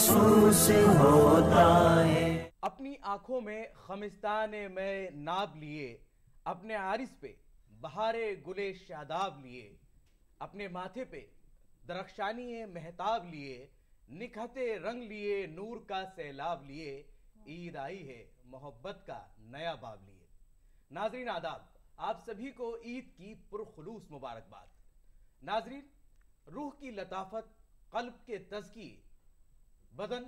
محسوس ہوتا ہے۔ اپنی آنکھوں میں خمستان میں ناب لیے، اپنے عارض پہ بہارے گلے شاداب لیے، اپنے ماتھے پہ درخشانی مہتاب لیے، نکھتے رنگ لیے نور کا سیلاب لیے، عید آئی ہے محبت کا نیا باب لیے۔ ناظرین آداب، آپ سبھی کو عید کی پرخلوص مبارکباد۔ ناظرین، روح کی لطافت، قلب کے تزکیے، بدن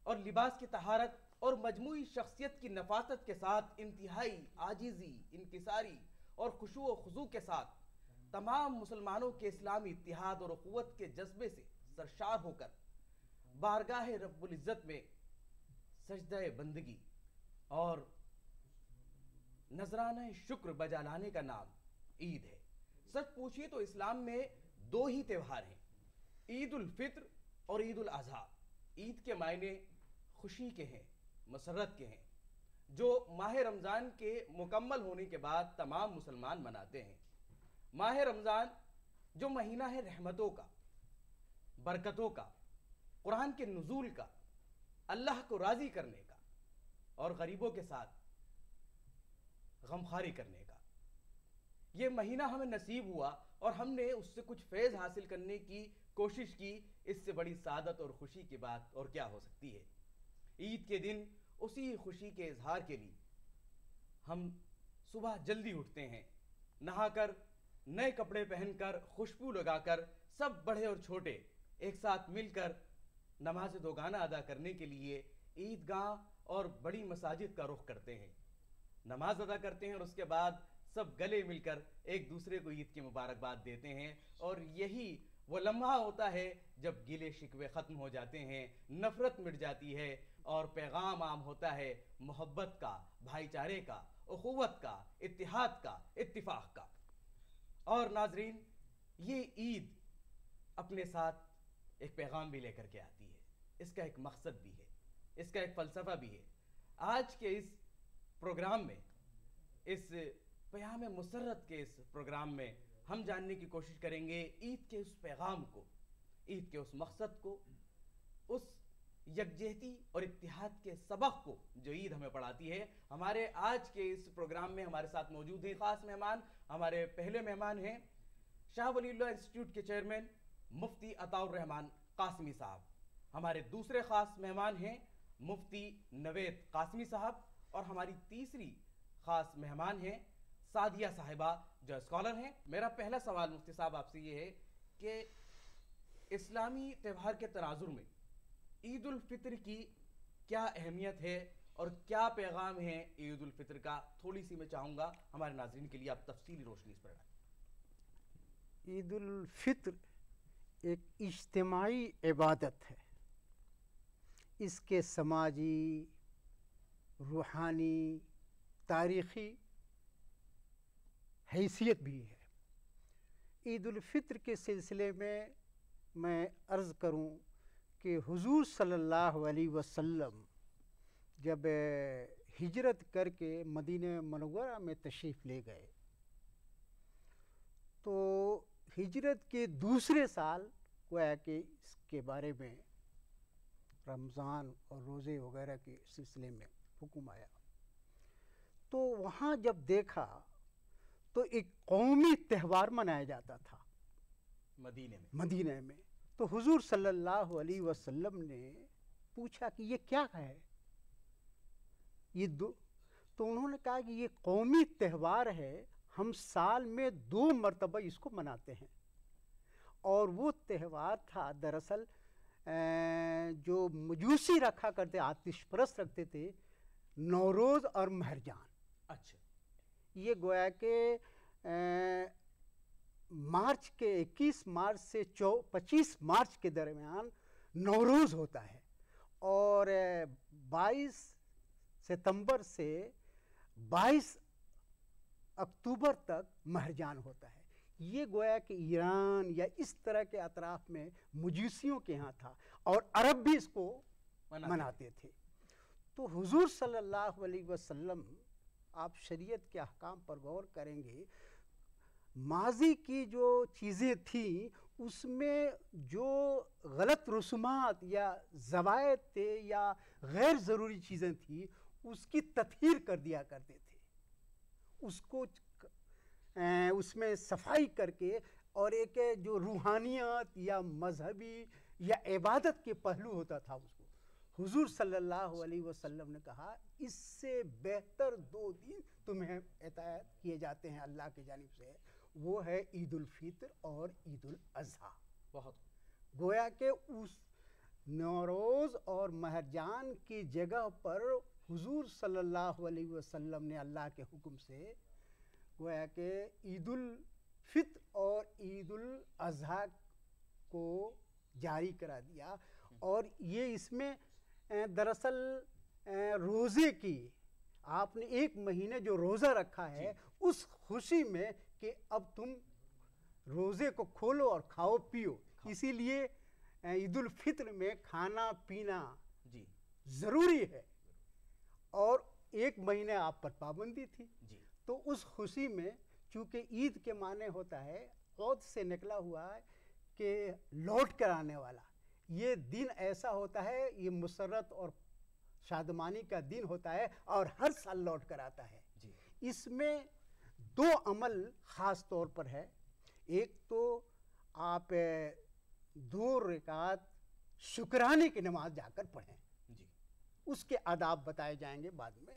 اور لباس کی طہارت اور مجموعی شخصیت کی نفاست کے ساتھ انتہائی عاجزی، انکساری اور خشوع و خضوع کے ساتھ تمام مسلمانوں کے اسلامی اتحاد اور اخوت کے جذبے سے سرشار ہو کر بارگاہ رب العزت میں سجدہ بندگی اور نذرانہ شکر بجا لانے کا نام عید ہے۔ سچ پوچھئے تو اسلام میں دو ہی تہوار ہیں، عید الفطر اور عید الاضحیٰ۔ عید کے معنی خوشی کے ہیں، مسرت کے ہیں، جو ماہ رمضان کے مکمل ہونے کے بعد تمام مسلمان مناتے ہیں۔ ماہ رمضان جو مہینہ ہے رحمتوں کا، برکتوں کا، قرآن کے نزول کا، اللہ کو راضی کرنے کا اور غریبوں کے ساتھ غمخواری کرنے کا۔ یہ مہینہ ہمیں نصیب ہوا اور ہم نے اس سے کچھ فیض حاصل کرنے کی کوشش کی، اس سے بڑی سعادت اور خوشی کی بات اور کیا ہو سکتی ہے۔ عید کے دن اسی خوشی کے اظہار کے لیے ہم صبح جلدی اٹھتے ہیں، نہا کر، نئے کپڑے پہن کر، خوشبو لگا کر، سب بڑے اور چھوٹے ایک ساتھ مل کر نماز دوگانہ ادا کرنے کے لیے عیدگاہ اور بڑی مساجد کا رخ کرتے ہیں، نماز ادا کرتے ہیں اور اس کے بعد سب گلے مل کر ایک دوسرے کو عید کی مبارکباد دیتے ہیں۔ اور یہی وہ لمحہ ہوتا ہے جب گلے شکوے ختم ہو جاتے ہیں، نفرت مٹ جاتی ہے اور پیغام عام ہوتا ہے محبت کا، بھائی چارے کا، اخوت کا، اتحاد کا، اتفاق کا۔ اور ناظرین، یہ عید اپنے ساتھ ایک پیغام بھی لے کر کے آتی ہے، اس کا ایک مقصد بھی ہے، اس کا ایک فلسفہ بھی ہے۔ آج کے اس پروگرام میں، اس پیام مسرت کے اس پروگرام میں ہم جاننے کی کوشش کریں گے عید کے اس پیغام کو، عید کے اس مقصد کو، اس یکجہتی اور اتحاد کے سبق کو جو عید ہمیں پڑھاتی ہے۔ ہمارے آج کے اس پروگرام میں ہمارے ساتھ موجود ہیں خاص مہمان۔ ہمارے پہلے مہمان ہیں شاہ ولی اللہ انسٹیٹیوٹ کے چیئرمین مفتی عطاء الرحمن قاسمی صاحب۔ ہمارے دوسرے خاص مہمان ہیں مفتی نوید قاسمی صاحب، اور ہماری تیسری خاص مہمان ہیں سعدیہ صاحبہ جو اسکالر ہیں۔ میرا پہلا سوال مفتی صاحب آپ سے یہ ہے کہ اسلامی تہوار کے تناظر میں عید الفطر کی کیا اہمیت ہے اور کیا پیغام ہے عید الفطر کا؟ تھوڑی سی میں چاہوں گا ہمارے ناظرین کے لیے آپ تفصیلی روشنی اس پر ڈالیں۔ عید الفطر ایک اجتماعی عبادت ہے، اس کے سماجی، روحانی، تاریخی حیثیت بھی ہے۔ عید الفطر کے سلسلے میں عرض کروں کہ حضور صلی اللہ علیہ وسلم جب ہجرت کر کے مدینہ منورہ میں تشریف لے گئے تو ہجرت کے دوسرے سال گویا کہ اس کے بارے میں رمضان اور روزے وغیرہ کے سلسلے میں حکم آیا، تو وہاں جب دیکھا تو ایک قومی تہوار منایا جاتا تھا مدینہ میں۔ تو حضور صلی اللہ علیہ وسلم نے پوچھا کہ یہ کیا ہے، تو انہوں نے کہا کہ یہ قومی تہوار ہے، ہم سال میں 2 مرتبہ اس کو مناتے ہیں۔ اور وہ تہوار تھا دراصل جو مجوسی رکھا کرتے، آتش پرست رکھتے تھے، نوروز اور مہرجان۔ اچھا، یہ گویا کہ مارچ کے 21 مارچ سے 25 مارچ کے درمیان نوروز ہوتا ہے، اور 22 ستمبر سے 22 اکتوبر تک مہرجان ہوتا ہے۔ یہ گویا کہ ایران یا اس طرح کے اطراف میں مجوسیوں کے ہاں تھا، اور عرب بھی اس کو مناتے تھے۔ تو حضور صلی اللہ علیہ وسلم، آپ شریعت کے احکام پر غور کریں گے، ماضی کی جو چیزیں تھیں اس میں جو غلط رسومات یا زوائد تھے یا غیر ضروری چیزیں تھیں اس کی تطہیر کر دیا کرتے تھے، اس کو اس میں صفائی کر کے، اور ایک جو روحانیت یا مذہبی یا عبادت کے پہلو ہوتا تھا اس کو حضور صلی اللہ علیہ وسلم نے کہا اس سے بہتر 2 دن تمہیں عطیات کیے جاتے ہیں اللہ کی جانب سے، وہ ہے عید الفطر اور عید الاضحیٰ۔ بہت گویا کہ اس نوروز اور مہرجان کی جگہ پر حضور صلی اللہ علیہ وسلم نے اللہ کے حکم سے گویا کہ عید الفطر اور عید الاضحیٰ کو جاری کرا دیا، اور یہ اس میں دراصل روزے کی آپ نے 1 مہینے جو روزہ رکھا ہے اس خوشی میں کہ اب تم روزے کو کھولو اور کھاؤ پیو، اسی لیے عید الفطر میں کھانا پینا جی ضروری ہے، اور 1 مہینے آپ پر پابندی تھی، جی تو اس خوشی میں چونکہ عید کے معنی ہوتا ہے عود سے نکلا ہوا ہے کہ لوٹ کر آنے والا، یہ دن ایسا ہوتا ہے، یہ مسرت اور شادمانی کا دن ہوتا ہے اور ہر سال لوٹ کر آتا ہے۔ جی اس میں 2 عمل خاص طور پر ہے، ایک تو آپ 2 رکعت شکرانے کی نماز جا کر پڑھیں، جی اس کے آداب بتائے جائیں گے بعد میں،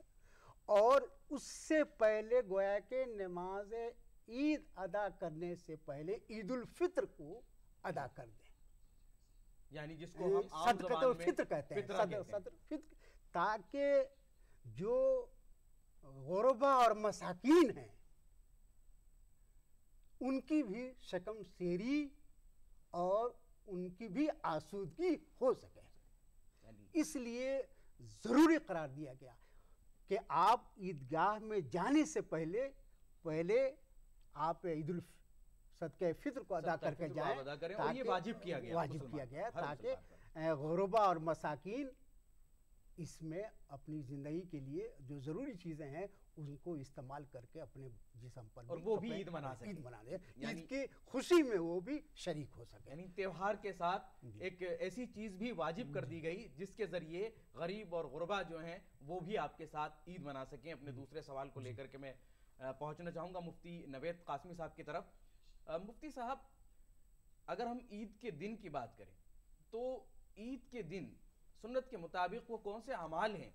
اور اس سے پہلے گویا کہ نماز عید ادا کرنے سے پہلے عید الفطر کو ادا کر دیں، یعنی جس کو ہم عام صدقۃ زبان میں الفطر کہتے ہیں، فطرہ کہتے ہیں۔ فطر، تاکہ جو غربا اور مساکین ہیں ان کی بھی شکم سیری اور ان کی بھی آسودگی ہو سکے، اس لیے ضروری قرار دیا گیا کہ آپ عیدگاہ میں جانے سے پہلے آپ عید صدقہ فطر کو ادا کر کے جائیں، ادا کریں، اور یہ واجب کیا گیا تاکہ غربا اور مساکین اس میں اپنی زندگی کے لیے جو ضروری چیزیں ہیں ان کو استعمال کر کے اپنے جسم پر اور وہ بھی عید منا سکیں، دیں، عید کی خوشی میں وہ بھی شریک ہو سکے۔ یعنی تہوار کے ساتھ ایک ایسی چیز بھی واجب کر دی گئی جس کے ذریعے غریب اور غربا جو ہیں وہ بھی آپ کے ساتھ عید منا سکیں۔ اپنے دوسرے سوال کو لے کر کے میں پہنچنا چاہوں گا مفتی نوید قاسمی صاحب کی طرف۔ مفتی صاحب، اگر ہم عید کے دن کی بات کریں تو عید کے دن سنت کے مطابق وہ کون سے اعمال ہیں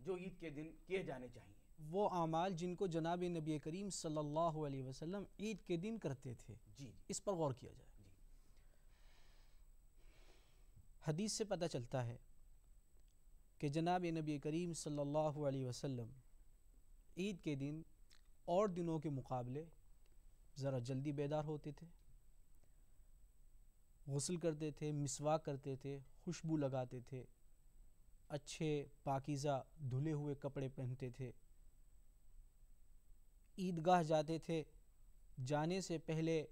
جو عید کے دن کیے جانے چاہیے؟ وہ اعمال جن کو جناب نبی کریم صلی اللہ علیہ وسلم عید کے دن کرتے تھے، جی اس پر غور کیا جائے۔ حدیث سے پتہ چلتا ہے کہ جناب نبی کریم صلی اللہ علیہ وسلم عید کے دن اور دنوں کے مقابلے ذرا جلدی بیدار ہوتے تھے، غسل کرتے تھے، مسواک کرتے تھے، خوشبو لگاتے تھے، اچھے پاکیزہ دھلے ہوئے کپڑے پہنتے تھے، عیدگاہ جاتے تھے، جانے سے پہلے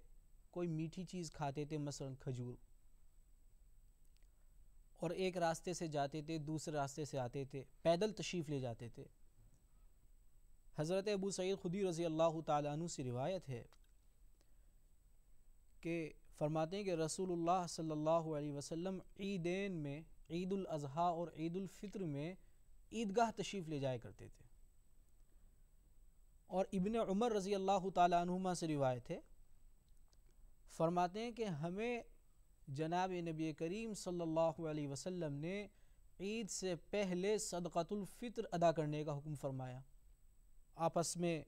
کوئی میٹھی چیز کھاتے تھے، مثلا کھجور، اور ایک راستے سے جاتے تھے دوسرے راستے سے آتے تھے، پیدل تشریف لے جاتے تھے۔ حضرت ابو سعید خدری رضی اللہ تعالیٰ عنہ سے روایت ہے کہ فرماتے ہیں کہ رسول اللہ صلی اللہ علیہ وسلم عیدین میں، عید الاضحیٰ اور عید الفطر میں عیدگاہ تشریف لے جایا کرتے تھے۔ اور ابن عمر رضی اللہ تعالیٰ عنہما سے روایت ہے، فرماتے ہیں کہ ہمیں جناب نبی کریم صلی اللہ علیہ وسلم نے عید سے پہلے صدقۃ الفطر ادا کرنے کا حکم فرمایا۔ آپس میں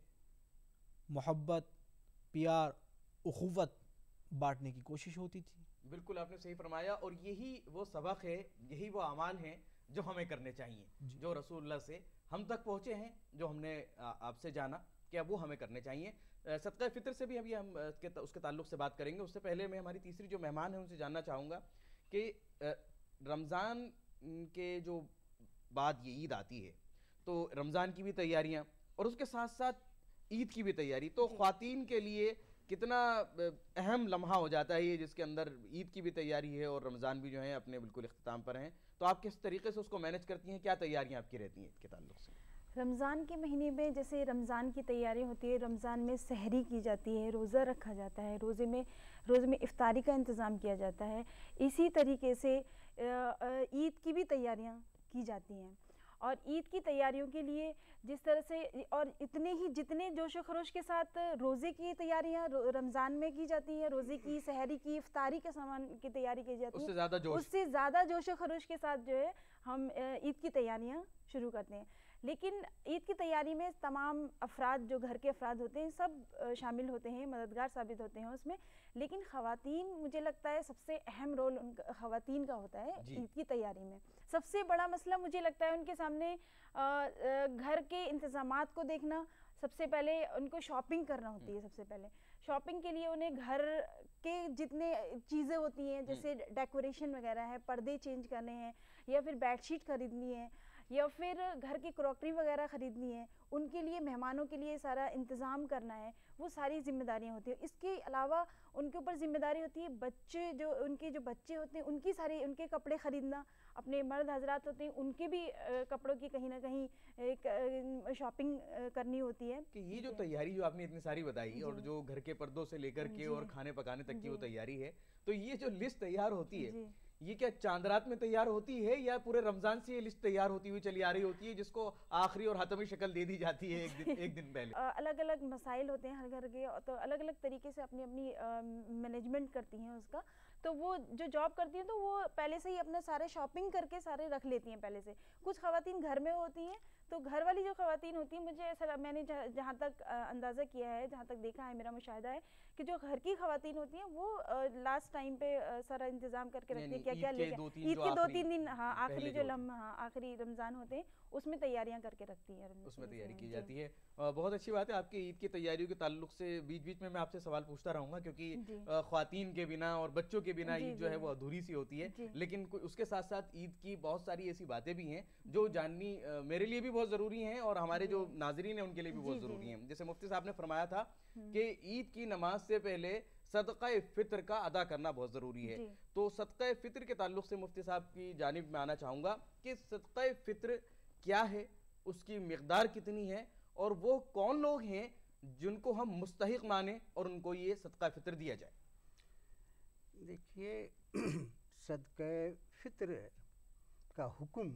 محبت، پیار، اخوت بانٹنے کی کوشش ہوتی تھی۔ بالکل آپ نے صحیح فرمایا، اور یہی وہ سبق ہے، یہی وہ اعمال ہیں جو ہمیں کرنے چاہیے، جو رسول اللہ سے ہم تک پہنچے ہیں، جو ہم نے آپ سے جانا کہ اب وہ ہمیں کرنے چاہیے۔ صدقہ فطر سے بھی ابھی ہم اس کے تعلق سے بات کریں گے، اس سے پہلے میں ہماری تیسری جو مہمان ہیں ان سے جاننا چاہوں گا کہ رمضان کے جو بعد یہ عید آتی ہے تو رمضان کی بھی تیاریاں اور اس کے ساتھ ساتھ عید کی بھی تیاری، تو خواتین کے لیے کتنا اہم لمحہ ہو جاتا ہے یہ، جس کے اندر عید کی بھی تیاری ہے اور رمضان بھی جو ہے اپنے بالکل اختتام پر ہیں، تو آپ کس طریقے سے اس کو مینج کرتی ہیں؟ کیا تیاریاں آپ کی رہتی ہیں عید کے تعلق سے؟ رمضان کے مہینے میں جیسے رمضان کی تیاری ہوتی ہے، رمضان میں سحری کی جاتی ہے، روزہ رکھا جاتا ہے، روزے میں افطاری کا انتظام کیا جاتا ہے، اسی طریقے سے عید کی بھی تیاریاں کی جاتی ہیں. اور عید کی تیاریوں کے لیے جس طرح سے اور جتنے جوش و خروش کے ساتھ روزے کی تیاریاں رمضان میں کی جاتی ہیں، روزے کی، سحری کی، افطاری کے سامان کی تیاری کی جاتی ہے، اس سے زیادہ جوش و خروش کے ساتھ جو ہے ہم عید کی تیاریاں شروع کرتے ہیں. لیکن عید کی تیاری میں تمام افراد، جو گھر کے افراد ہوتے ہیں، سب شامل ہوتے ہیں، مددگار ثابت ہوتے ہیں اس میں. لیکن خواتین، مجھے لگتا ہے سب سے اہم رول خواتین کا ہوتا ہے عید کی تیاری میں. سب سے بڑا مسئلہ مجھے لگتا ہے ان کے سامنے گھر کے انتظامات کو دیکھنا. سب سے پہلے ان کو شاپنگ کرنا ہوتی ہے. سب سے پہلے شاپنگ کے لیے انہیں گھر کے جتنے چیزیں ہوتی ہیں، جیسے ڈیکوریشن وغیرہ ہے، پردے چینج کرنے ہیں، یا پھر بیڈ شیٹ خریدنی ہے، یا پھر گھر کی کراکری وغیرہ خریدنی ہے، ان کے لیے، مہمانوں کے لیے سارا انتظام کرنا ہے، وہ ساری ذمہ داریاں ہوتی ہیں. اس کے علاوہ ان کے اوپر ذمہ داری ہوتی ہے ان کے جو بچے ہوتے ہیں ان کے کپڑے خریدنا. اپنے مرد حضرات ہوتے ہیں، ان کے بھی کپڑوں کی کہیں نہ کہیں ایک شاپنگ کرنی ہوتی ہے. کہ یہ جو تیاری جو آپ نے اتنی ساری بتائی، اور جو گھر کے پردوں سے لے کر کے اور کھانے پکانے تک کی وہ تیاری ہے، تو یہ جو لسٹ تیار ہوتی ہے، یہ کیا چاند رات میں تیار ہوتی ہے، یا پورے رمضان سے یہ لسٹ تیار ہوتی ہوئی چلی آ رہی ہوتی ہے، جس کو آخری اور حتمی شکل دے دی جاتی ہے ایک دن پہلے؟ الگ الگ مسائل ہوتے ہیں ہر گھر کے، تو الگ الگ طریقے سے اپنی مینجمنٹ کرتی ہیں اس کا. تو وہ جو جاب کرتی ہیں تو وہ پہلے سے ہی اپنا سارے شاپنگ کر کے سارے رکھ لیتی ہیں پہلے سے. کچھ خواتین گھر میں ہوتی ہیں، تو گھر والی جو خواتین ہوتی ہیں، مجھے ایسا میں نے جہاں تک اندازہ کیا ہے، جہاں تک دیکھا ہے، میرا مشاہدہ ہے کہ جو گھر کی خواتین ہوتی ہیں وہ لاسٹ ٹائم پہ سارا انتظام کر کے رکھتی ہیں، کیا کیا لے کے عید کے 2-3 دن، ہاں، آخری جو لمحہ آخری رمضان ہوتے ہیں اس میں تیاریاں کر کے رکھتی ہیں، اس میں تیاری کی جاتی ہے. بہت اچھی بات ہے. آپ کی عید کی تیاریوں کے تعلق سے بیچ بیچ میں آپ سے سوال پوچھتا رہوں گا، کیونکہ خواتین کے بنا اور بچوں کے بنا عید جو ہے وہ ادھوری سی ہوتی ہے. لیکن اس کے ساتھ ساتھ عید کی بہت ساری ایسی باتیں بھی ہیں جو جاننی میرے لیے بھی بہت ضروری ہیں، اور ہمارے جو ناظرین ہیں ان کے لیے بھی بہت ضروری ہیں. جیسے مفتی صاحب نے فرمایا تھا کہ عید کی نماز سے پہلے صدقہ فطر کا ادا کرنا بہت ضروری ہے. تو صدقہ فطر کے تعلق سے مفتی صاحب کی جانب میں آنا چاہوں گا کہ صدقہ فطر کیا ہے، اس کی مقدار کتنی ہے، اور وہ کون لوگ ہیں جن کو ہم مستحق مانیں اور ان کو یہ صدقہ فطر دیا جائے؟ دیکھیے، صدقہ فطر کا حکم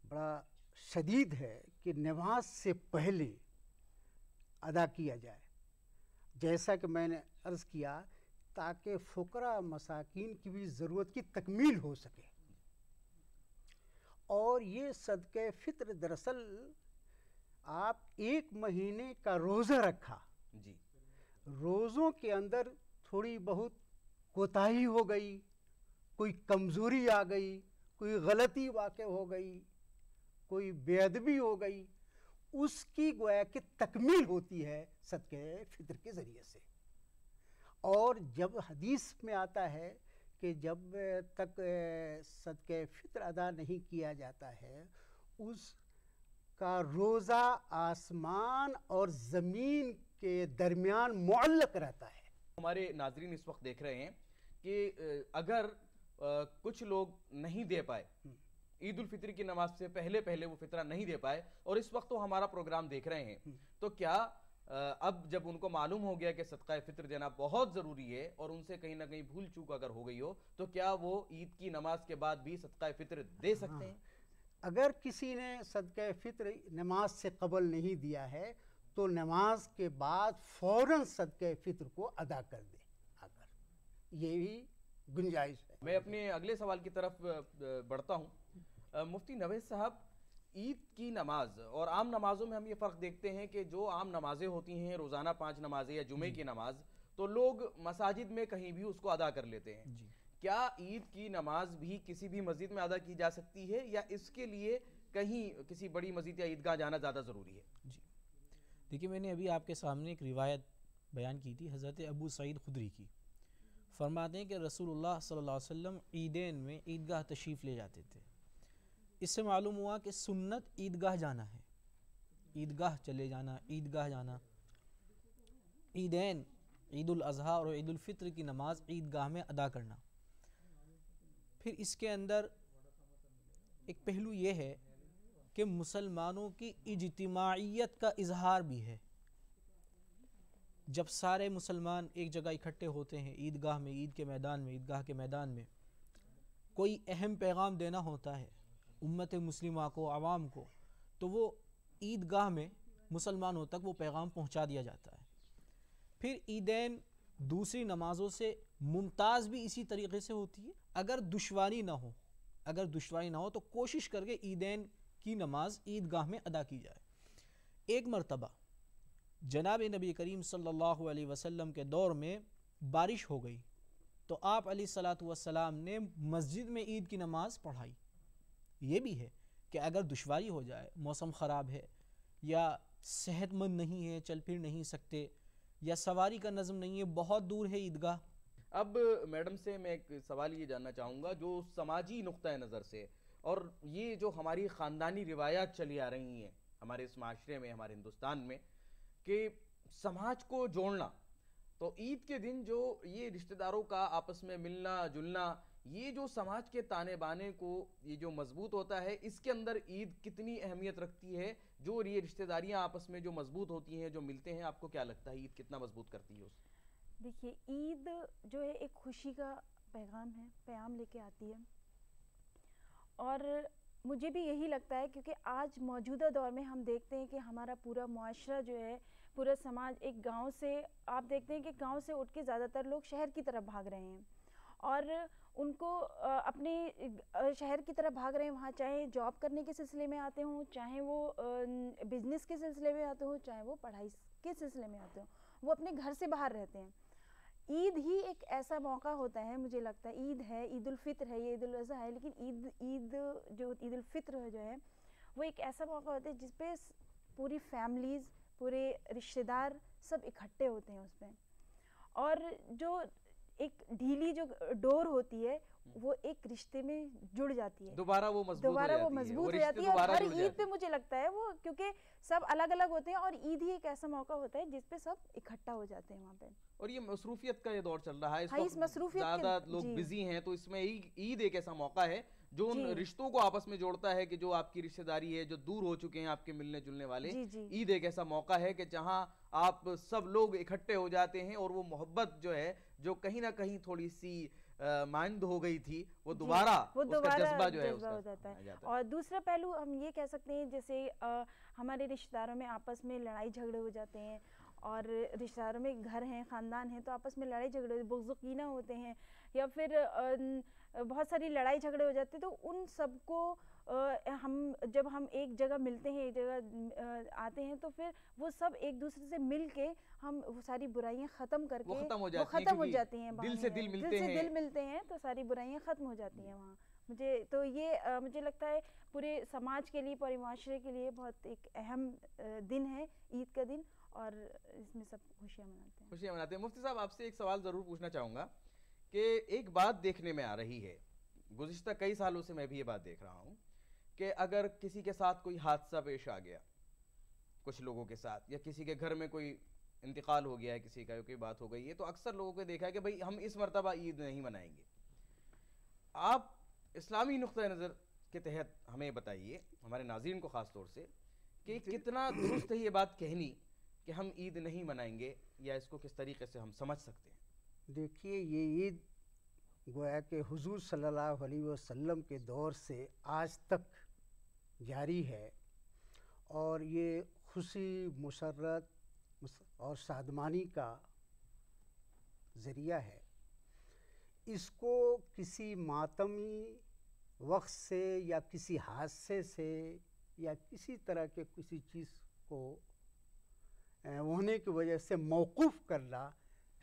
بڑا شدید ہے کہ نماز سے پہلے ادا کیا جائے، جیسا کہ میں نے عرض کیا، تاکہ فقراء مساکین کی بھی ضرورت کی تکمیل ہو سکے. اور یہ صدقہ فطر دراصل آپ 1 مہینے کا روزہ رکھا، روزوں کے اندر تھوڑی بہت کوتاہی ہو گئی، کوئی کمزوری آ گئی، کوئی غلطی واقع ہو گئی، کوئی بے ادبی ہو گئی، اس کی گویا کہ تکمیل ہوتی ہے صدقہ فطر کے ذریعے سے. اور جب حدیث میں آتا ہے کہ جب تک صدقہ فطر ادا نہیں کیا جاتا ہے، اس کا روزہ آسمان اور زمین کے درمیان معلق رہتا ہے. ہمارے ناظرین اس وقت دیکھ رہے ہیں کہ اگر کچھ لوگ نہیں دے پائے، عید الفطر کی نماز سے پہلے وہ فطرہ نہیں دے پائے، اور اس وقت وہ ہمارا پروگرام دیکھ رہے ہیں، تو کیا اب جب ان کو معلوم ہو گیا کہ صدقہ فطر دینا بہت ضروری ہے، اور ان سے کہیں نہ کہیں بھول چوک اگر ہو گئی ہو، تو کیا وہ عید کی نماز کے بعد بھی صدقہ فطر دے سکتے ہیں؟ اگر کسی نے صدقہ فطر نماز سے قبل نہیں دیا ہے تو نماز کے بعد فوراً صدقہ فطر کو ادا کر دے. یہ بھی گنجائش ہے. میں اپنے اگلے سوال کی طرف بڑھتا ہوں. مفتی نوید صاحب، عید کی نماز اور عام نمازوں میں ہم یہ فرق دیکھتے ہیں کہ جو عام نمازیں ہوتی ہیں، روزانہ 5 نمازیں یا جمعے کی نماز، تو لوگ مساجد میں کہیں بھی اس کو ادا کر لیتے ہیں. کیا عید کی نماز بھی کسی بھی مسجد میں ادا کی جا سکتی ہے، یا اس کے لیے کہیں کسی بڑی مسجد یا عیدگاہ جانا زیادہ ضروری ہے؟ دیکھیے، میں نے ابھی آپ کے سامنے ایک روایت بیان کی تھی حضرت ابو سعید خدری کی. فرماتے ہیں کہ رسول اللہ صلی اللہ علیہ وسلم عیدین میں عیدگاہ تشریف لے جاتے تھے. اس سے معلوم ہوا کہ سنت عیدگاہ جانا ہے، عیدگاہ چلے جانا، عیدگاہ جانا. عیدین، عید الاضحیٰ اور عید الفطر کی نماز عیدگاہ میں ادا کرنا. پھر اس کے اندر ایک پہلو یہ ہے کہ مسلمانوں کی اجتماعیت کا اظہار بھی ہے۔ جب سارے مسلمان ایک جگہ اکٹھے ہوتے ہیں عیدگاہ میں، عید کے میدان میں، عیدگاہ کے میدان میں، کوئی اہم پیغام دینا ہوتا ہے امت مسلمہ کو، عوام کو، تو وہ عیدگاہ میں مسلمانوں تک وہ پیغام پہنچا دیا جاتا ہے۔ پھر عیدین دوسری نمازوں سے ممتاز بھی اسی طریقے سے ہوتی ہے۔ اگر دشواری نہ ہو تو کوشش کر کے عیدین کی نماز عیدگاہ میں ادا کی جائے۔ ایک مرتبہ جناب نبی کریم صلی اللہ علیہ وسلم کے دور میں بارش ہو گئی تو آپ علیہ الصلاۃ والسلام نے مسجد میں عید کی نماز پڑھائی۔ یہ بھی ہے کہ اگر دشواری ہو جائے، موسم خراب ہے یا صحت مند نہیں ہے، چل پھر نہیں سکتے، یا سواری کا نظم نہیں ہے، بہت دور ہے عیدگاہ۔ اب میڈم سے میں ایک سوال یہ جاننا چاہوں گا جو سماجی نقطہ نظر سے، اور یہ جو ہماری خاندانی روایات چلی آ رہی ہیں ہمارے اس معاشرے میں، ہمارے ہندوستان میں، کہ سماج کو جوڑنا، تو عید کے دن جو یہ رشتہ داروں کا آپس میں ملنا جلنا، یہ جو سماج کے تانے بانے کو یہ جو مضبوط ہوتا ہے، اس کے اندر عید کتنی اہمیت رکھتی ہے؟ جو یہ رشتہ داریاں آپس میں جو مضبوط ہوتی ہیں، جو ملتے ہیں، آپ کو کیا لگتا ہے عید کتنا مضبوط کرتی ہے اس؟ دیکھیے، عید جو ہے ایک خوشی کا پیغام لے کے آتی ہے، اور مجھے بھی یہی لگتا ہے کیونکہ آج موجودہ دور میں ہم دیکھتے ہیں کہ ہمارا پورا معاشرہ جو ہے، پورا سماج ایک گاؤں سے، آپ دیکھتے ہیں کہ گاؤں سے اٹھ کے زیادہ تر لوگ شہر کی طرف بھاگ رہے ہیں، اور ان کو اپنے شہر کی طرف بھاگ رہے ہیں، وہاں چاہے جاب کرنے کے سلسلے میں آتے ہوں، چاہے وہ بزنس کے سلسلے میں آتے ہوں، چاہے وہ پڑھائی کے سلسلے میں آتے ہوں، وہ اپنے گھر سے باہر رہتے ہیں۔ عید ہی ایک ایسا موقع ہوتا ہے، مجھے لگتا ہے عید ہے، عید الفطر ہے، یہ عید الاضحیٰ ہے، لیکن عید الفطر جو ہے وہ ایک ایسا موقع ہوتا ہے جس پہ پوری فیملیز، پورے رشتہ دار سب اکٹھے ہوتے ہیں اس پہ، اور جو ایک ڈھیلی جو ڈور ہوتی ہے وہ ایک رشتے میں جڑ جاتی ہے، دوبارہ وہ مضبوط ہو جاتی ہے، اور ہر عید پہ مجھے لگتا ہے وہ، کیونکہ سب الگ الگ ہوتے ہیں، اور عید ہی ایک ایسا موقع ہوتا ہے جس پہ سب اکٹھا ہو جاتے ہیں وہاں پہ۔ اور یہ مصروفیت کا یہ دور چل رہا ہے، اس مصروفیت زیادہ لوگ بزی ہیں، تو اس میں عید ایک ایسا موقع ہے جو ان رشتوں کو آپس میں جوڑتا ہے، کہ جو آپ کی رشتہ داری ہے، جو دور ہو چکے ہیں آپ کے ملنے جلنے والے، عید ایک ایسا موقع ہے کہ جہاں آپ سب لوگ اکٹھے ہو جاتے ہیں، اور وہ محبت جو ہے، جو کہیں نہ کہیں تھوڑی سی مائند ہو گئی تھی، وہ دوبارہ اس کا جذبہ جو ہے ہو جاتا ہے۔ اور دوسرا پہلو ہم یہ کہہ سکتے ہیں، جیسے ہمارے رشتہ داروں میں آپس میں لڑائی جھگڑے ہو جاتے ہیں، اور رشتہ داروں میں گھر ہیں، خاندان ہیں، تو آپس میں لڑائی جھگڑے، بغض و کینہ ہوتے ہیں، یا پھر بہت ساری لڑائی جھگڑے ہو جاتے ہیں، تو ان سب کو جب ہم ایک جگہ ملتے ہیں، ایک جگہ آتے ہیں، تو پھر وہ سب ایک دوسرے سے مل کے ہم وہ ساری برائیاں ختم کر کے وہ ختم ہو جاتی ہیں، دل سے دل ملتے ہیں، تو ساری برائیاں ختم ہو جاتی ہیں وہاں۔ مجھے لگتا ہے پورے سماج کے لیے، پورے معاشرے کے لیے بہت ایک اہم دن ہے عید کا دن، اور اس میں سب خوشیاں مناتے ہیں۔ مفتی صاحب، آپ سے ایک سوال ضرور پوچھنا چاہوں گا کہ ایک بات دیکھنے میں آ رہی ہے، گزشتہ کئی سالوں سے میں بھی یہ بات دیکھ رہا ہوں، کہ اگر کسی کے ساتھ کوئی حادثہ پیش آ گیا، کچھ لوگوں کے ساتھ، یا کسی کے گھر میں کوئی انتقال ہو گیا ہے، کسی کا کوئی بات ہو گئی ہے، تو اکثر لوگوں کو دیکھا ہے کہ بھئی ہم اس مرتبہ عید نہیں منائیں گے۔ آپ اسلامی نقطہ نظر کے تحت ہمیں بتائیے، ہمارے ناظرین کو خاص طور سے، کہ کتنا درست ہے یہ بات کہنی کہ ہم عید نہیں منائیں گے، یا اس کو کس طریقے سے ہم سمجھ سکتے ہیں؟ دیکھیے، یہ عید گویا کہ حضور صلی اللہ علیہ وسلم کے دور سے آج تک جاری ہے، اور یہ خوشی، مسرت اور شادمانی کا ذریعہ ہے۔ اس کو کسی ماتمی وقت سے، یا کسی حادثے سے، یا کسی طرح کے کسی چیز کو ہونے کی وجہ سے موقوف کرنا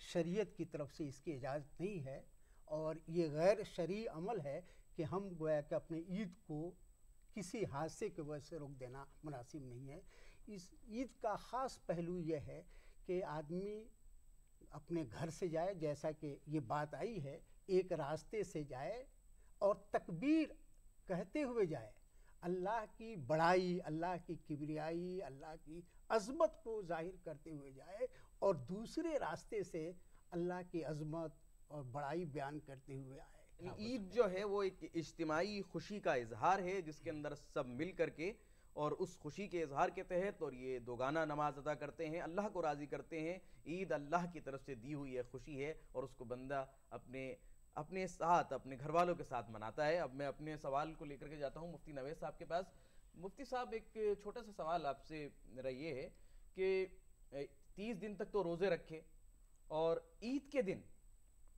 شریعت کی طرف سے اس کی اجازت نہیں ہے، اور یہ غیر شرعی عمل ہے کہ ہم گویا کہ اپنے عید کو کسی حادثے کی وجہ سے روک دینا مناسب نہیں ہے۔ اس عید کا خاص پہلو یہ ہے کہ آدمی اپنے گھر سے جائے، جیسا کہ یہ بات آئی ہے، ایک راستے سے جائے اور تکبیر کہتے ہوئے جائے، اللہ کی بڑائی، اللہ کی کبریائی، اللہ کی عظمت کو ظاہر کرتے ہوئے جائے، اور دوسرے راستے سے اللہ کی عظمت اور بڑائی بیان کرتے ہوئے آئے۔ عید جو ہے وہ ایک اجتماعی خوشی کا اظہار ہے، جس کے اندر سب مل کر کے اور اس خوشی کے اظہار کے تحت اور یہ دوگانہ نماز ادا کرتے ہیں، اللہ کو راضی کرتے ہیں۔ عید اللہ کی طرف سے دی ہوئی ایک خوشی ہے اور اس کو بندہ اپنے ساتھ، اپنے گھر والوں کے ساتھ مناتا ہے۔ اب میں اپنے سوال کو لے کر کے جاتا ہوں مفتی نوید صاحب کے پاس۔ مفتی صاحب، ایک چھوٹا سا سوال آپ سے میرا یہ ہے کہ 30 دن تک تو روزے رکھے اور عید کے دن،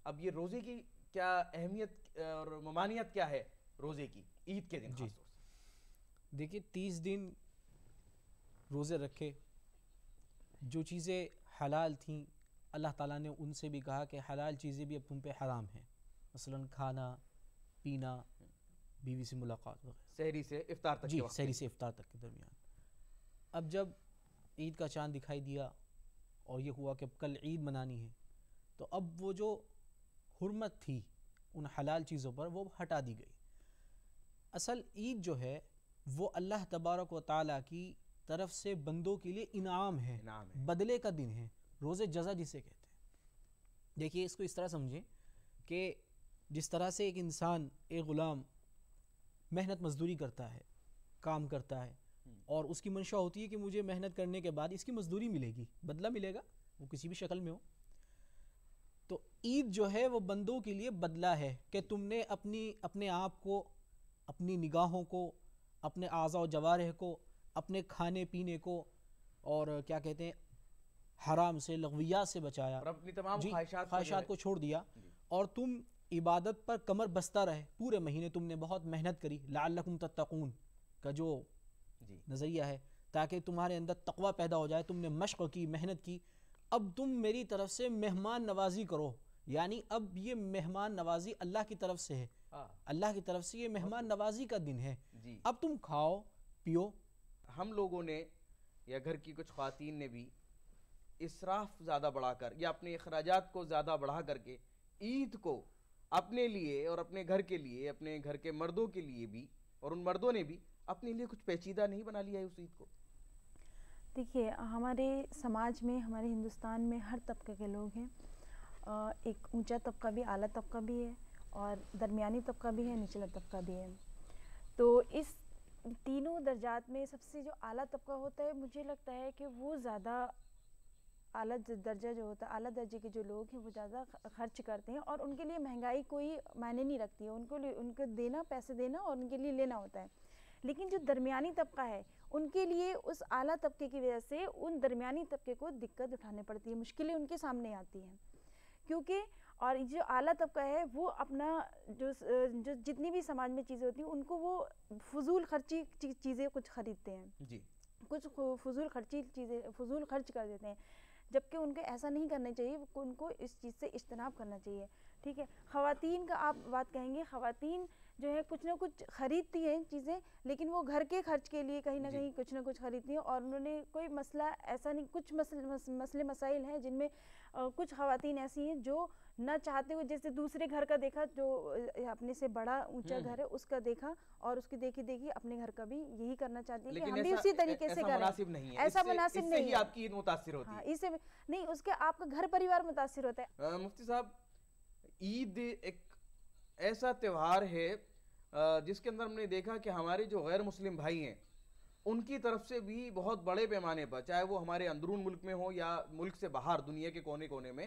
اب یہ روزے کی کیا اہمیت اور ممانعت کیا ہے روزے کی عید کے دن؟ جی دیکھیے، 30 دن روزے رکھے، جو چیزیں حلال تھیں اللہ تعالیٰ نے ان سے بھی کہا کہ حلال چیزیں بھی اب تم پہ حرام ہیں، مثلا کھانا پینا، بیوی سے ملاقات وغیرہ، سحری سے افطار تک جی کے وقت سحری سے افطار تک کے درمیان۔ اب جب عید کا چاند دکھائی دیا اور یہ ہوا کہ اب کل عید منانی ہے، تو اب وہ جو حرمت تھی ان حلال چیزوں پر وہ ہٹا دی گئی۔ اصل عید جو ہے وہ اللہ تبارک و تعالیٰ کی طرف سے بندوں کے لیے انعام ہے، بدلے کا دن ہے، روز جزا جسے کہتے ہیں۔ دیکھیے، اس کو اس طرح سمجھیں کہ جس طرح سے ایک انسان، ایک غلام محنت مزدوری کرتا ہے، کام کرتا ہے، اور اس کی منشا ہوتی ہے کہ مجھے محنت کرنے کے بعد اس کی مزدوری ملے گی، بدلہ ملے گا، وہ کسی بھی شکل میں ہو۔ تو عید جو ہے وہ بندوں کے لیے بدلہ ہے کہ تم نے اپنے آپ کو، اپنی نگاہوں کو، اپنے اعضاء و جوارح کو، اپنے کھانے پینے کو اور کیا کہتے ہیں حرام سے، لغویات سے بچایا، اور اپنی تمام خواہشات کو چھوڑ دیا، اور تم عبادت پر کمر بستہ رہے۔ پورے مہینے تم نے بہت محنت کری، لعلکم تتقون کا جو نظریہ ہے، تاکہ تمہارے اندر تقوی پیدا ہو جائے، تم نے مشق کی، محنت کی، اب تم میری طرف سے مہمان نوازی کرو، یعنی اب یہ مہمان نوازی اللہ کی طرف سے ہے، اللہ کی طرف سے یہ مہمان نوازی کا دن ہے، اب تم کھاؤ پیو۔ ہم لوگوں نے یا گھر کی کچھ خواتین نے بھی اسراف زیادہ بڑھا کر یا اپنے اخراجات کو زیادہ بڑھا کر کے عید کو اپنے لیے اور اپنے گھر کے لیے، اپنے گھر کے مردوں کے لیے بھی، اور ان مردوں نے بھی اپنے لیے کچھ پیچیدہ نہیں بنا لیا ہے اس عید کو؟ دیکھیے، ہمارے سماج میں، ہمارے ہندوستان میں ہر طبقے کے لوگ ہیں، ایک اونچا طبقہ بھی، اعلیٰ طبقہ بھی ہے، اور درمیانی طبقہ بھی ہے، نچلا طبقہ بھی ہے۔ تو اس تینوں درجات میں سب سے جو اعلیٰ طبقہ ہوتا ہے، مجھے لگتا ہے کہ وہ زیادہ اعلیٰ درجہ جو ہوتا ہے، اعلیٰ درجے کے جو لوگ ہیں وہ زیادہ خرچ کرتے ہیں، اور ان کے لیے مہنگائی کوئی معنی نہیں رکھتی ہے، ان کو دینا، پیسے دینا اور ان کے لیے لینا ہوتا ہے۔ لیکن جو درمیانی طبقہ ہے، ان کے لیے اس اعلیٰ طبقے کی وجہ سے ان درمیانی طبقے کو دقت اٹھانے پڑتی ہے، مشکلیں ان کے سامنے آتی ہیں، کیونکہ اور جو اعلیٰ طبقہ ہے وہ اپنا جو جتنی بھی سماج میں چیزیں ہوتی ہیں ان کو وہ فضول خرچی چیزیں کچھ خریدتے ہیں، کچھ فضول خرچی چیزیں فضول خرچ کر دیتے ہیں، جبکہ ان کو ایسا نہیں کرنا چاہیے، ان کو اس چیز سے اجتناب کرنا چاہیے۔ ٹھیک ہے، خواتین کا آپ بات کہیں گے، خواتین جو ہے کچھ نہ کچھ خریدتی ہیں چیزیں، لیکن وہ گھر کے خرچ کے لیے کہیں نہ کہیں کچھ نہ کچھ خریدتی ہیں، اور انہوں نے کوئی مسئلہ ایسا نہیں، کچھ مسئلے مسائل ہیں جن میں کچھ خواتین ایسی ہیں جو نہ چاہتے ہوئے، جیسے دوسرے گھر کا دیکھا، جو اپنے سے بڑا اونچا گھر ہے اس کا دیکھا، اور اس کی دیکھی اپنے گھر کا بھی یہی کرنا چاہتی ہے کہ ہم بھی اسی طریقے سے کریں۔ ایسا مناسب نہیں ہے، آپ کی عید متاثر ہوتی ہے، اس سے نہیں، اس کے آپ کا گھر پریوار متاثر ہوتا ہے۔ مفتی صاحب، عید ایک ایسا تہوار ہے جس کے اندر ہم نے دیکھا کہ ہمارے جو غیر مسلم بھائی ہیں ان کی طرف سے بھی بہت بڑے پیمانے پر، چاہے وہ ہمارے اندرون ملک میں ہو یا ملک سے باہر دنیا کے کونے کونے میں،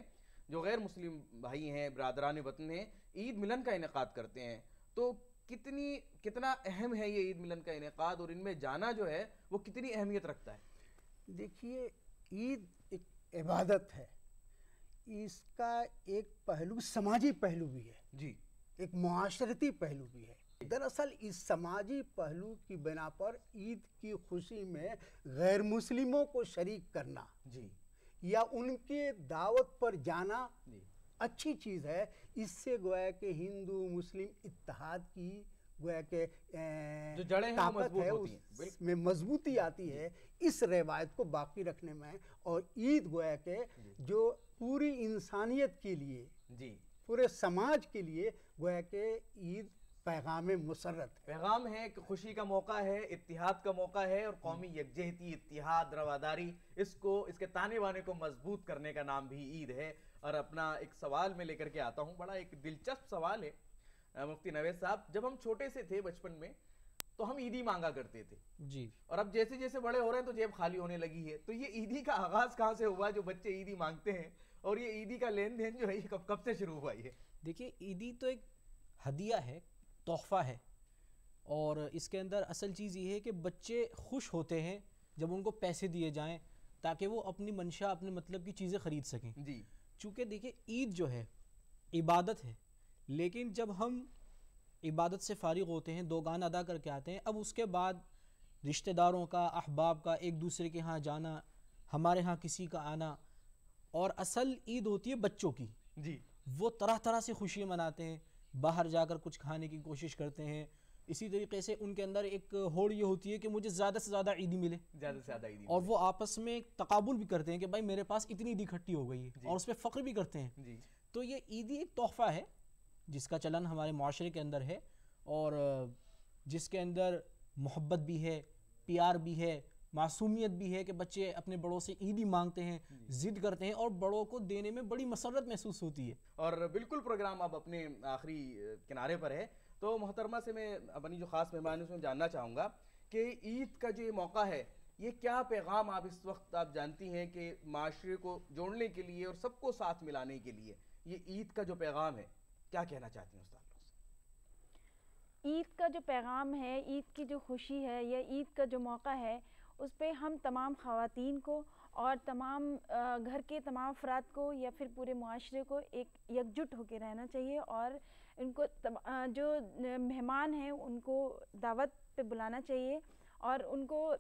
جو غیر مسلم بھائی ہیں، برادران وطن ہیں، عید ملن کا انعقاد کرتے ہیں۔ تو کتنا اہم ہے یہ عید ملن کا انعقاد، اور ان میں جانا جو ہے وہ کتنی اہمیت رکھتا ہے؟ دیکھیے، عید ایک عبادت ہے، اس کا ایک پہلو سماجی پہلو بھی ہے، ایک معاشرتی پہلو بھی ہے۔ دراصل اس سماجی پہلو کی بنا پر عید کی خوشی میں غیر مسلموں کو شریک کرنا یا ان کے دعوت پر جانا اچھی چیز ہے۔ اس سے گویا کہ ہندو مسلم اتحاد کی گویا کہ جو جڑیں ہیں طاقت ہے اس میں مضبوطی آتی ہے، اس روایت کو باقی رکھنے میں، اور عید گویا کہ جو پوری انسانیت کے لیے، پورے سماج کے لیے گویا کہ عید پیغام مسرت ہے، پیغام ہے کہ خوشی کا موقع ہے، اتحاد کا موقع ہے، اور قومی یکجہتی، اتحاد، رواداری، اس کے تانے بانے کو مضبوط کرنے کا نام بھی عید ہے۔ اور اپنا ایک سوال میں لے کر کے آتا ہوں، بڑا ایک دلچسپ سوال ہے مفتی نوید صاحب۔ جب ہم چھوٹے سے تھے بچپن میں تو ہم عیدی مانگا کرتے تھے جی اور اب جیسے جیسے بڑے ہو رہے ہیں تو جیب خالی ہونے لگی ہے. تو یہ عیدی کا آغاز کہاں سے ہوا جو بچے عیدی مانگتے ہیں, اور یہ عیدی کا لین دین جو ہے یہ کب سے شروع ہوا یہ؟ دیکھیے عیدی تو ایک ہدیہ ہے, تحفہ ہے, اور اس کے اندر اصل چیز یہ ہے کہ بچے خوش ہوتے ہیں جب ان کو پیسے دیے جائیں تاکہ وہ اپنی منشا اپنے مطلب کی چیزیں خرید سکیں. جی چونکہ دیکھیے عید جو ہے عبادت ہے, لیکن جب ہم عبادت سے فارغ ہوتے ہیں, دو گان ادا کر کے آتے ہیں, اب اس کے بعد رشتہ داروں کا, احباب کا ایک دوسرے کے ہاں جانا, ہمارے ہاں کسی کا آنا, اور اصل عید ہوتی ہے بچوں کی. جی وہ طرح طرح سے خوشیاں مناتے ہیں, باہر جا کر کچھ کھانے کی کوشش کرتے ہیں. اسی طریقے سے ان کے اندر ایک ہوڑ یہ ہوتی ہے کہ مجھے زیادہ سے زیادہ عیدی ملے, زیادہ سے زیادہ عیدی. اور وہ آپس میں تقابل بھی کرتے ہیں کہ بھائی میرے پاس اتنی عیدی اکٹھی ہو گئی ہے, اور اس پہ فخر بھی کرتے ہیں. جی تو یہ عیدی ایک تحفہ ہے جس کا چلن ہمارے معاشرے کے اندر ہے, اور جس کے اندر محبت بھی ہے, پیار بھی ہے, معصومیت بھی ہے کہ بچے اپنے بڑوں سے عیدی مانگتے ہیں, ضد کرتے ہیں, اور بڑوں کو دینے میں بڑی مسرت محسوس ہوتی ہے. اور بالکل پروگرام اب اپنے آخری کنارے پر ہے, تو محترمہ سے میں اپنی جو خاص مہمان ہیں اس میں جاننا چاہوں گا کہ عید کا جو یہ موقع ہے یہ کیا پیغام آپ اس وقت آپ جانتی ہیں کہ معاشرے کو جوڑنے کے لیے اور سب کو ساتھ ملانے کے لیے یہ عید کا جو پیغام ہے کیا کہنا چاہتی ہیں اس تعلق سے؟ عید کا جو پیغام ہے, عید کی جو خوشی ہے یا عید کا جو موقع ہے, اس پہ ہم تمام خواتین کو اور تمام گھر کے تمام افراد کو یا پھر پورے معاشرے کو ایک یکجٹ ہو کے رہنا چاہیے, اور ان کو جو مہمان ہیں ان کو دعوت پہ بلانا چاہیے, اور ان کو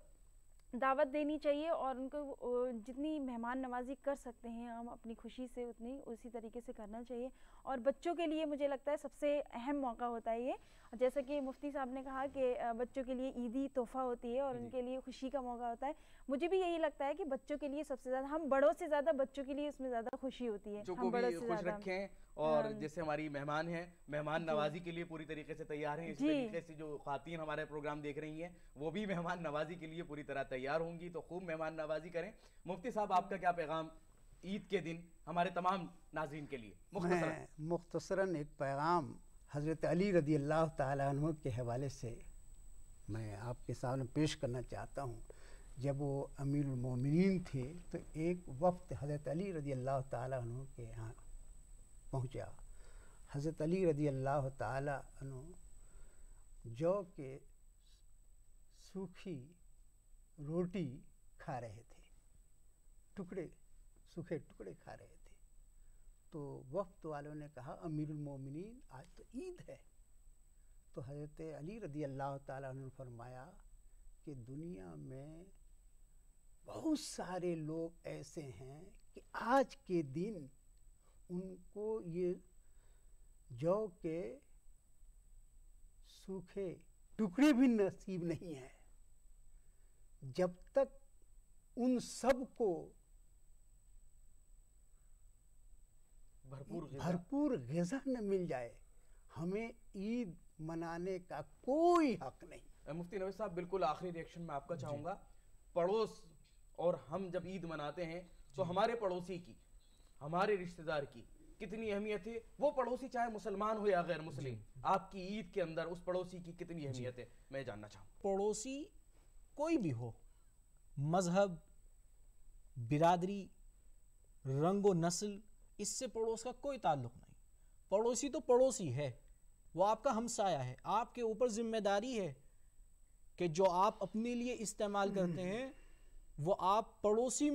دعوت دینی چاہیے, اور ان کو جتنی مہمان نوازی کر سکتے ہیں ہم اپنی خوشی سے اتنی اسی طریقے سے کرنا چاہیے. اور بچوں کے لیے مجھے لگتا ہے سب سے اہم موقع ہوتا ہے یہ, جیسا کہ مفتی صاحب نے کہا کہ بچوں کے لیے عیدی تحفہ ہوتی ہے اور ان کے لیے خوشی کا موقع ہوتا ہے. مجھے بھی یہی لگتا ہے کہ بچوں کے لیے سب سے زیادہ, ہم بڑوں سے زیادہ بچوں کے لیے اس میں زیادہ خوشی ہوتی ہے. جو کو بھی خوش رکھیں, اور جیسے ہماری مہمان ہیں مہمان نوازی کے لیے پوری طریقے سے تیار ہیں, اس طریقے سے جو خواتین ہمارے پروگرام دیکھ رہی ہیں وہ بھی مہمان نوازی کے لیے پوری طرح تیار ہوں گی, تو خوب مہمان نوازی کریں. مفتی صاحب آپ کا کیا پیغام عید کے دن ہمارے تمام ناظرین کے لیے مختصراً ایک پیغام حضرت علی رضی اللہ تعالیٰ عنہ کے حوالے سے میں آپ کے سامنے پیش کرنا چاہتا ہوں. جب وہ امیر المومنین تھے تو ایک وفد حضرت علی رضی اللہ تعالیٰ عنہ کے یہاں پہنچا. حضرت علی رضی اللہ تعالیٰ عنہ جو کہ سوکھی روٹی کھا رہے تھے, سوکھے ٹکڑے کھا رہے تھے. تو وفد والوں نے کہا امیر المومنین آج تو عید ہے. تو حضرت علی رضی اللہ تعالیٰ عنہ نے فرمایا کہ دنیا میں بہت سارے لوگ ایسے ہیں کہ آج کے دن ان کو یہ جو کہ سوکھے ٹکڑے بھی نصیب نہیں ہیں, جب تک ان سب کو بھرپور غذا نہ مل جائے ہمیں عید منانے کا کوئی حق نہیں. مفتی نوید صاحب بالکل آخری ریئیکشن میں آپ کا چاہوں گا. پڑوس اور ہم جب عید مناتے ہیں تو ہمارے پڑوسی کی, ہمارے رشتہ دار کی کتنی اہمیت ہے, وہ پڑوسی چاہے مسلمان ہو یا غیر مسلم, آپ کی عید کے اندر اس پڑوسی کی کتنی اہمیت ہے میں جاننا چاہوں. پڑوسی کوئی بھی ہو, مذہب, برادری, رنگ و نسل, اس سے پڑوس کا کوئی تعلق نہیں. پڑوسی تو پڑوسی ہے, وہ آپ کا ہمسایہ ہے. آپ کے اوپر ذمہ داری ہے کہ جو آپ اپنے لیے استعمال کرتے ہیں وہ آپ پڑوسی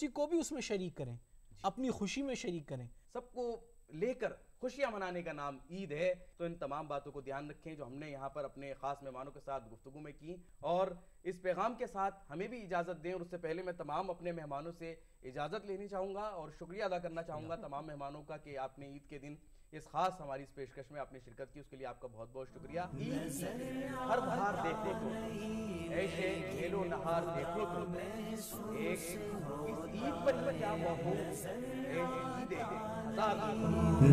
کو بھی اس میں شریک کریں, اپنی خوشی میں شریک کریں. سب کو لے کر خوشیاں منانے کا نام عید ہے. تو ان تمام باتوں کو دھیان رکھیں جو ہم نے یہاں پر اپنے خاص مہمانوں کے ساتھ گفتگو میں کی, اور اس پیغام کے ساتھ ہمیں بھی اجازت دیں. اور اس سے پہلے میں تمام اپنے مہمانوں سے اجازت لینی چاہوں گا اور شکریہ ادا کرنا چاہوں گا تمام مہمانوں کا کہ آپ نے عید کے دن اس خاص ہماری اس پیشکش میں آپ نے شرکت کی, اس کے لیے آپ کا بہت بہت شکریہ. عید ہر بہار دیکھنے کو, ایسے کھیل و نہار دیکھنے کو, ایک اس عید پر کیا ہوا ہو,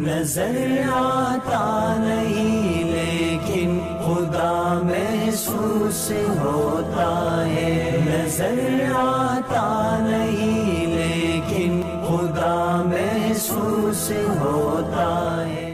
نظر آتا نہیں لیکن خدا محسوس ہوتا ہے. نظر آتا نہیں لیکن خدا محسوس ہوتا ہے.